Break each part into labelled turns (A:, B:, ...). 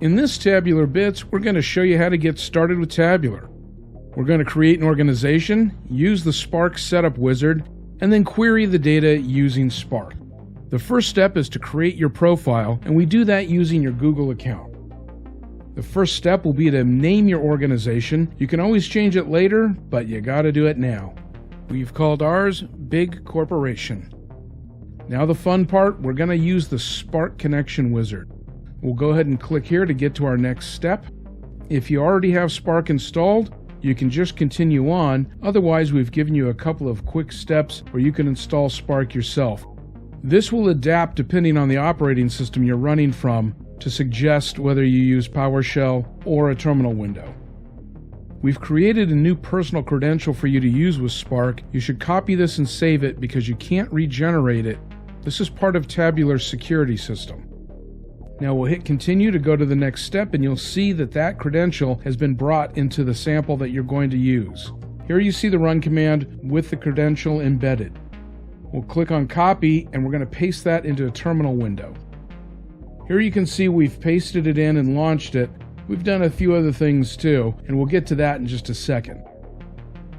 A: In this Tabular Bits, we're going to show you how to get started with Tabular. We're going to create an organization, use the Spark Setup Wizard, and then query the data using Spark. The first step is to create your profile, and we do that using your Google account. The first step will be to name your organization. You can always change it later, but you gotta do it now. We've called ours Big Corporation. Now the fun part, we're gonna use the Spark Connection Wizard. We'll go ahead and click here to get to our next step. If you already have Spark installed, you can just continue on. Otherwise, we've given you a couple of quick steps where you can install Spark yourself. This will adapt depending on the operating system you're running from to suggest whether you use PowerShell or a terminal window. We've created a new personal credential for you to use with Spark. You should copy this and save it because you can't regenerate it. This is part of Tabular's security system. Now we'll hit continue to go to the next step, and you'll see that that credential has been brought into the sample that you're going to use. Here you see the run command with the credential embedded. We'll click on copy, and we're going to paste that into a terminal window. Here you can see we've pasted it in and launched it. We've done a few other things too, and we'll get to that in just a second.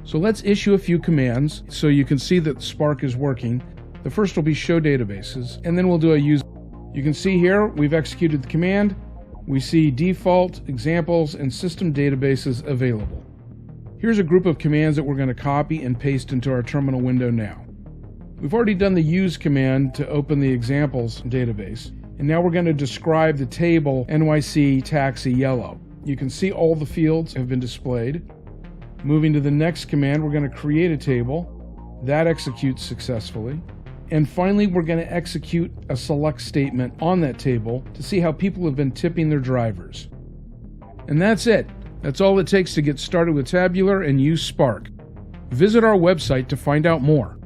A: So let's issue a few commands so you can see that Spark is working. The first will be show databases, and then we'll do a use. You can see here we've executed the command. We see default, examples, and system databases available. Here's a group of commands that we're going to copy and paste into our terminal window now. We've already done the use command to open the examples database, and now we're going to describe the table NYC taxi yellow. You can see all the fields have been displayed. Moving to the next command, we're going to create a table. That executes successfully. And finally, we're going to execute a select statement on that table to see how people have been tipping their drivers. And that's it. That's all it takes to get started with Tabular and use Spark. Visit our website to find out more.